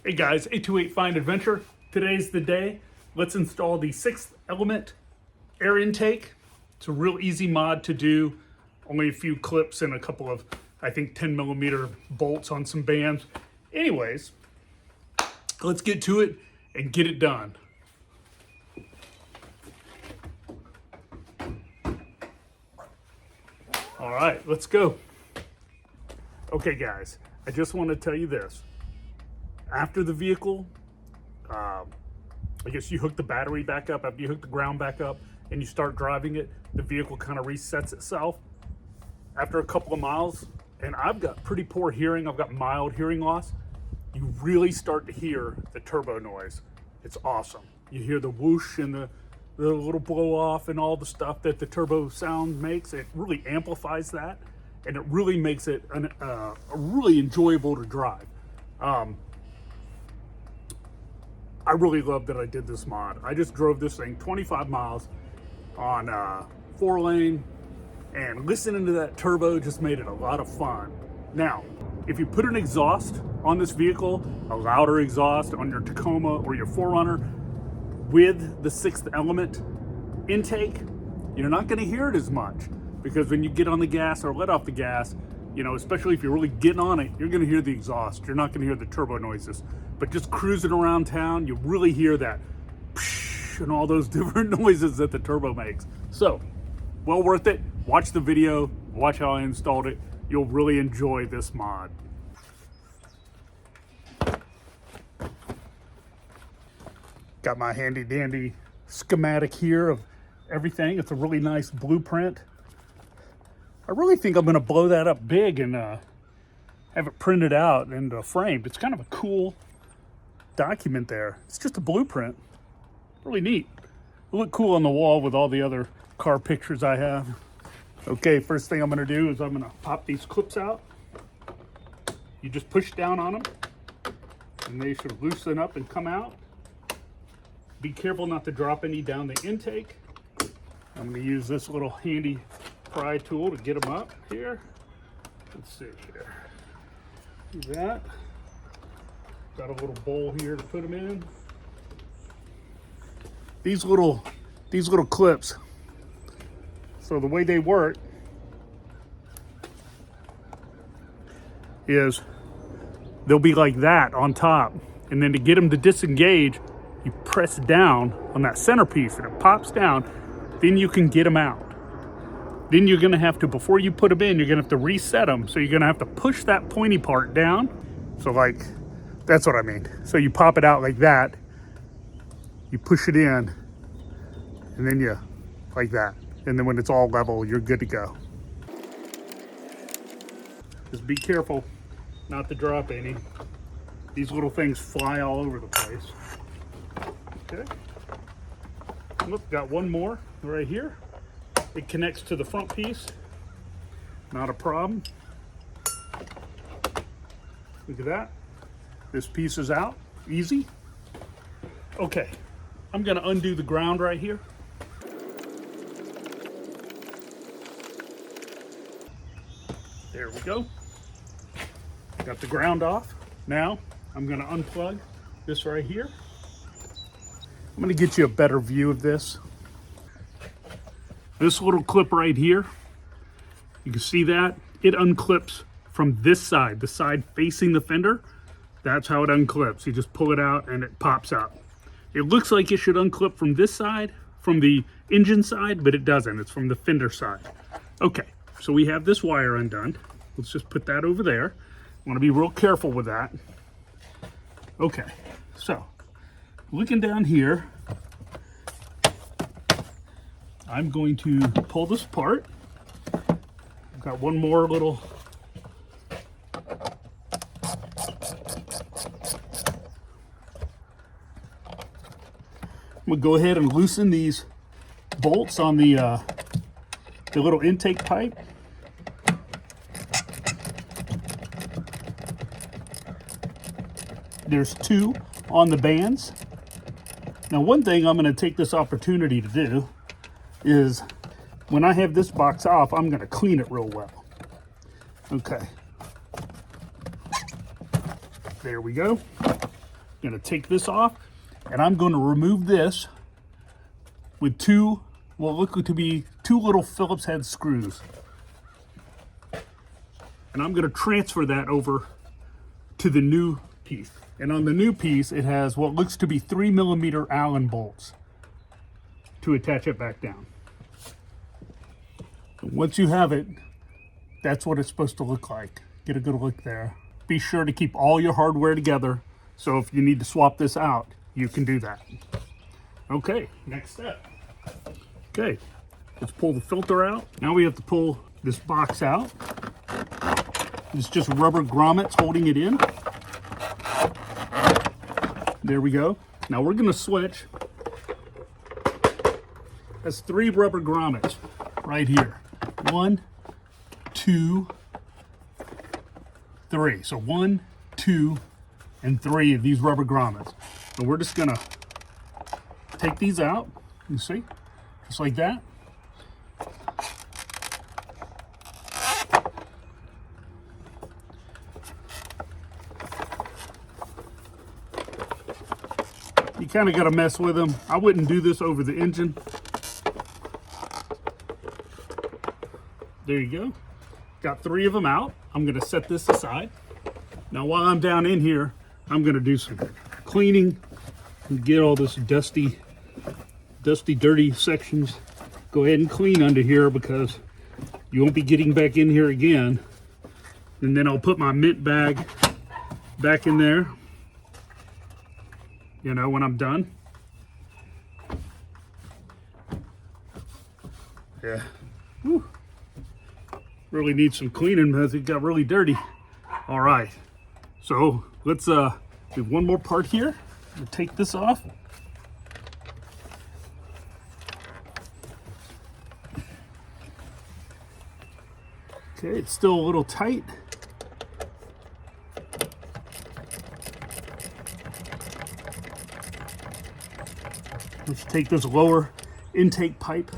Hey guys, 828 Find Adventure. Today's the day. Let's install the 6th Element air intake. It's a real easy mod to do. Only a few clips and a couple of, I think, 10mm bolts on some bands. Anyways, let's get to it and get it done. All right, let's go. Okay guys, I just want to tell you this. After the vehicle, I guess you hook the battery back up, after you hook the ground back up and you start driving it, the vehicle kind of resets itself. After a couple of miles, and I've got pretty poor hearing, I've got mild hearing loss, you really start to hear the turbo noise. It's awesome. You hear the whoosh and the little blow off and all the stuff that the turbo sound makes. It really amplifies that, and it really makes it really enjoyable to drive. I really love that I did this mod. I just drove this thing 25 miles on 4-lane, and listening to that turbo just made it a lot of fun. Now, if you put an exhaust on this vehicle, a louder exhaust on your Tacoma or your 4Runner with the 6th Element intake, you're not gonna hear it as much, because when you get on the gas or let off the gas, you know, especially if you're really getting on it, you're gonna hear the exhaust. You're not gonna hear the turbo noises. But just cruising around town, you really hear that psh, and all those different noises that the turbo makes. So, well worth it. Watch the video, watch how I installed it. You'll really enjoy this mod. Got my handy dandy schematic here of everything. It's a really nice blueprint. I really think I'm gonna blow that up big and have it printed out and framed. It's kind of a cool document there. It's just a blueprint. Really neat. It'll look cool on the wall with all the other car pictures I have. Okay, first thing I'm gonna do is I'm gonna pop these clips out. You just push down on them and they should loosen up and come out. Be careful not to drop any down the intake. I'm gonna use this little handy pry tool to get them up here. Let's see here. Do that. Got a little bowl here to put them in. These little clips. So the way they work is they'll be like that on top, and then to get them to disengage, you press down on that centerpiece and it pops down. Then you can get them out. Then you're gonna have to, before you put them in, you're gonna have to reset them. So you're gonna have to push that pointy part down. So like, that's what I mean. So you pop it out like that, you push it in, and then you, like that. And then when it's all level, you're good to go. Just be careful not to drop any. These little things fly all over the place. Okay. Look, got one more right here. It connects to the front piece. Not a problem. Look at that. This piece is out, easy. Okay, I'm gonna undo the ground right here. There we go. Got the ground off. Now, I'm gonna unplug this right here. I'm gonna get you a better view of this. This little clip right here, you can see that? It unclips from this side, the side facing the fender. That's how it unclips. You just pull it out and it pops out. It looks like it should unclip from this side, from the engine side, but it doesn't. It's from the fender side. Okay, so we have this wire undone. Let's just put that over there. I want to be real careful with that. Okay, so looking down here, I'm going to pull this apart. I've got one more little I'm gonna go ahead and loosen these bolts on the little intake pipe. There's 2 on the bands. Now, one thing I'm gonna take this opportunity to do is when I have this box off, I'm gonna clean it real well. Okay. There we go. I'm going to take this off, and I'm going to remove this with two, what look to be two little Phillips head screws. And I'm going to transfer that over to the new piece. And on the new piece, it has what looks to be 3mm Allen bolts to attach it back down. And once you have it, that's what it's supposed to look like. Get a good look there. Be sure to keep all your hardware together, so if you need to swap this out, you can do that. Okay, next step. Okay, let's pull the filter out. Now we have to pull this box out. It's just rubber grommets holding it in. There we go. Now we're gonna switch. That's 3 rubber grommets right here. 1, 2, 3. So 1, 2, and 3 of these rubber grommets. So we're just gonna take these out, you see, just like that. You kind of got to mess with them. I wouldn't do this over the engine. There you go. Got 3 of them out. I'm going to set this aside. Now while I'm down in here, I'm going to do some cleaning and get all this dusty, dirty sections. Go ahead and clean under here because you won't be getting back in here again. And then I'll put my mint bag back in there, you know, when I'm done. Yeah. Whew. Really needs some cleaning because it got really dirty. All right. So let's do one more part here. We'll take this off. Okay, it's still a little tight. Let's take this lower intake pipe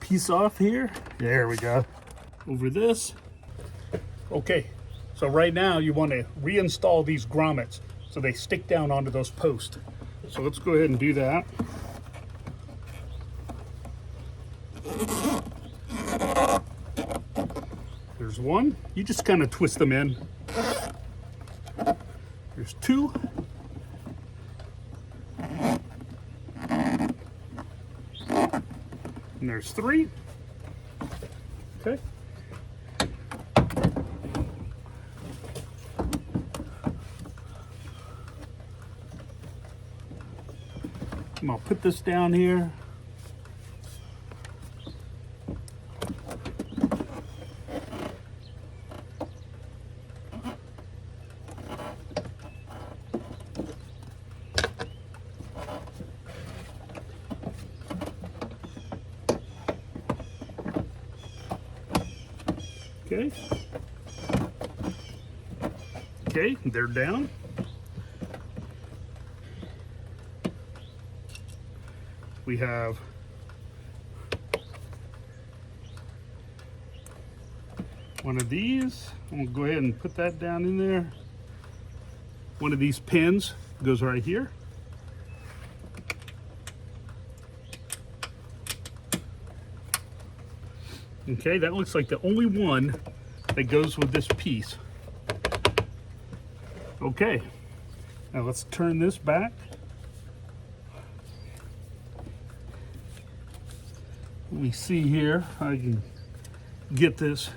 piece off here. There we go. Over this. Okay, so right now you want to reinstall these grommets so they stick down onto those posts. So let's go ahead and do that. There's one. You just kind of twist them in. There's 2. And there's 3. Okay. I'm gonna put this down here. Okay. Okay, they're down. We have one of these. I'm gonna go ahead and put that down in there. One of these pins goes right here. Okay, that looks like the only one that goes with this piece. Okay, now let's turn this back. Let me see here, I can get this.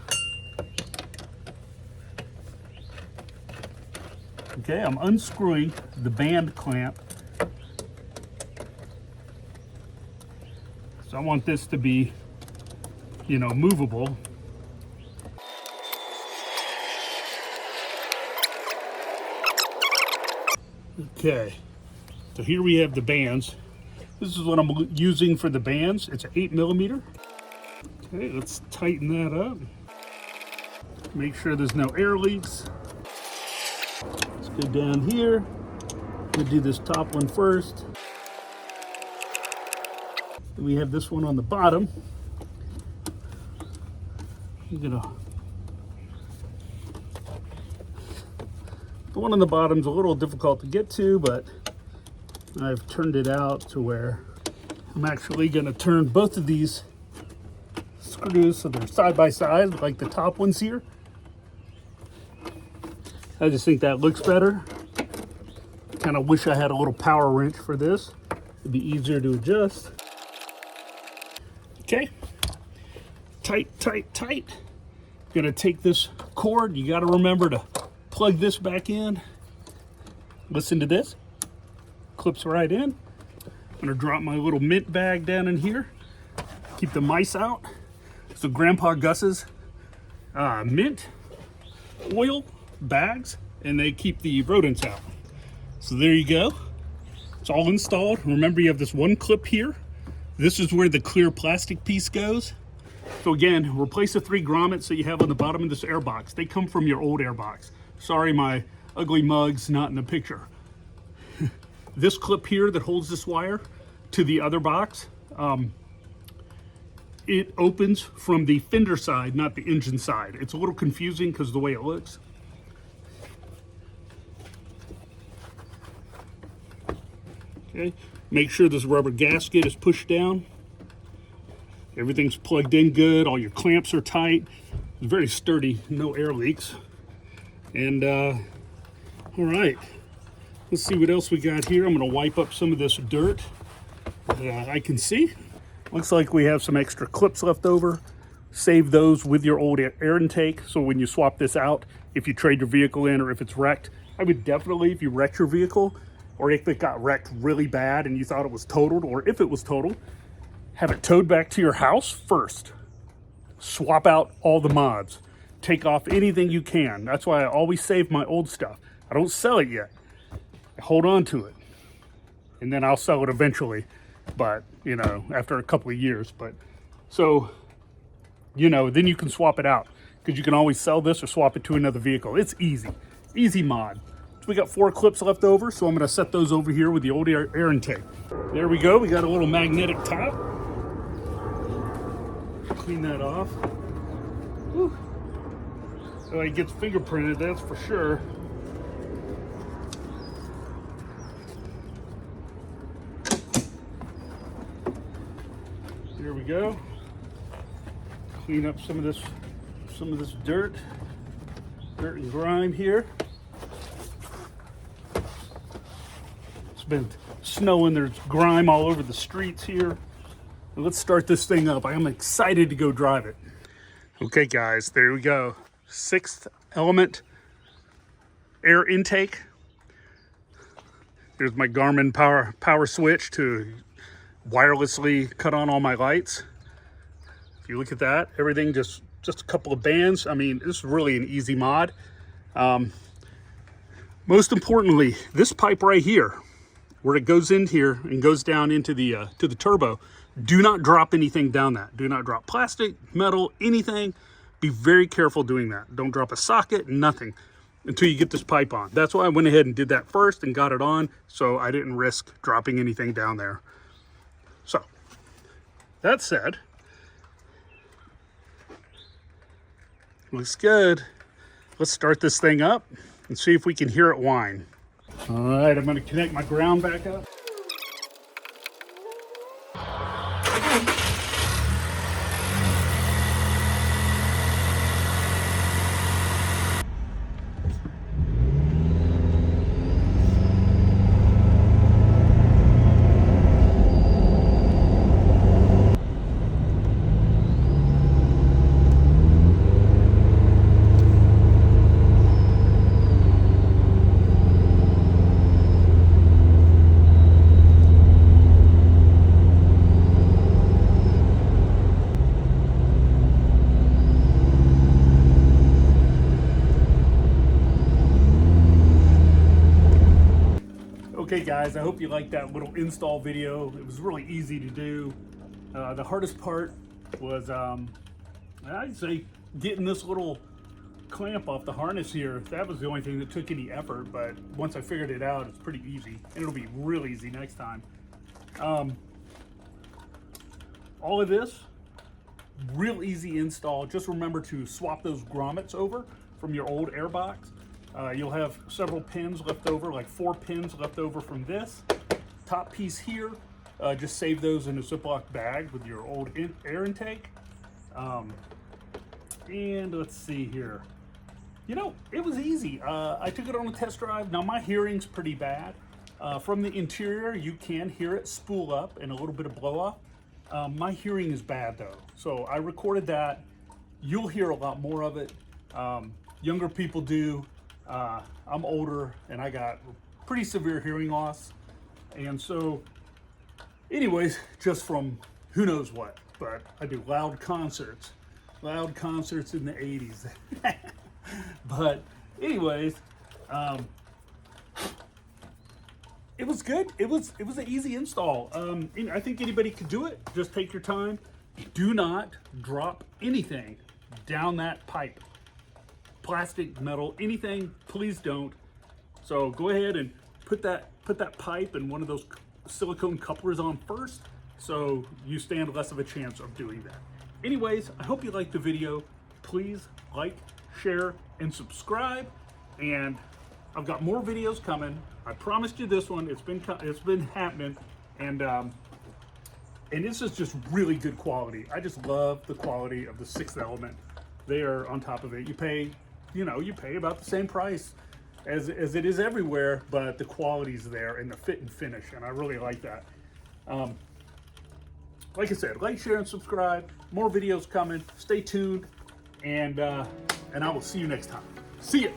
Okay, I'm unscrewing the band clamp. So I want this to be, you know, movable. Okay, so here we have the bands. This is what I'm using for the bands. It's an 8mm. Okay, let's tighten that up. Make sure there's no air leaks. Let's go down here. We'll do this top one first. We have this one on the bottom. I'm gonna The one on the bottom's a little difficult to get to, but I've turned it out to where I'm actually going to turn both of these screws so they're side by side like the top ones here. I just think that looks better. Kind of wish I had a little power wrench for this. It'd be easier to adjust. Okay, tight, tight, tight. Gonna take this cord. You got to remember to plug this back in. Listen to this. Clips right in. I'm gonna drop my little mint bag down in here. Keep the mice out. So Grandpa Gus's mint oil bags, and they keep the rodents out. So there you go. It's all installed. Remember, you have this one clip here. This is where the clear plastic piece goes. So again, replace the 3 grommets that you have on the bottom of this air box. They come from your old air box. Sorry, my ugly mug's not in the picture. This clip here that holds this wire to the other box, it opens from the fender side, not the engine side. It's a little confusing because of the way it looks. Okay, make sure this rubber gasket is pushed down. Everything's plugged in good. All your clamps are tight. It's very sturdy, no air leaks. And all right, let's see what else we got here. I'm gonna wipe up some of this dirt that I can see. Looks like we have some extra clips left over. Save those with your old air intake, so when you swap this out, if you trade your vehicle in or if it's wrecked, I would definitely, if you wrecked your vehicle, or if it got wrecked really bad and you thought it was totaled, or if it was totaled, have it towed back to your house first. Swap out all the mods. Take off anything you can. That's why I always save my old stuff. I don't sell it yet. I hold on to it. And then I'll sell it eventually. But, you know, after a couple of years. But, so, you know, then you can swap it out. Because you can always sell this or swap it to another vehicle. It's easy. Easy mod. So we got 4 clips left over. So I'm going to set those over here with the old air intake. There we go. We got a little magnetic top. Clean that off. Whew. So it gets fingerprinted, that's for sure. Here we go. Clean up some of this dirt and grime here. It's been snowing, there's grime all over the streets here. Let's start this thing up. I am excited to go drive it. Okay guys, there we go. 6th element air intake. There's my Garmin power switch to wirelessly cut on all my lights. If you look at that, everything just a couple of bands. I mean, this is really an easy mod. Most importantly, this pipe right here, where it goes in here and goes down into the to the turbo, do not drop anything down that. Do not drop plastic, metal, anything. Be very careful doing that. Don't drop a socket, nothing, until you get this pipe on. That's why I went ahead and did that first and got it on, so I didn't risk dropping anything down there. So, that said, looks good. Let's start this thing up and see if we can hear it whine. All right, I'm gonna connect my ground back up. Okay guys, I hope you liked that little install video. It was really easy to do. The hardest part was, I'd say, getting this little clamp off the harness here. That was the only thing that took any effort, but once I figured it out, it's pretty easy. And it'll be real easy next time. All of this, real easy install. Just remember to swap those grommets over from your old airbox. You'll have several pins left over, like 4 pins left over from this. Top piece here, just save those in a Ziploc bag with your old air intake. And let's see here. You know, it was easy. I took it on a test drive. Now my hearing's pretty bad. From the interior, you can hear it spool up and a little bit of blow off. My hearing is bad though. So I recorded that. You'll hear a lot more of it. Younger people do. I'm older and I got pretty severe hearing loss. And so anyways, just from who knows what, but I do loud concerts in the 80s. But anyways, it was good. It was an easy install. I think anybody could do it. Just take your time. Do not drop anything down that pipe. Plastic, metal, anything, please don't. So go ahead and put that pipe and one of those silicone couplers on first, so you stand less of a chance of doing that. Anyways, I hope you liked the video. Please like, share, and subscribe. And I've got more videos coming. I promised you this one. It's been happening, and this is just really good quality. I just love the quality of the 6th Element. They are on top of it. You pay about the same price as it is everywhere, but the quality's there and the fit and finish, and I really like that. Like I said, like, share, and subscribe. More videos coming. Stay tuned, and I will see you next time. See ya.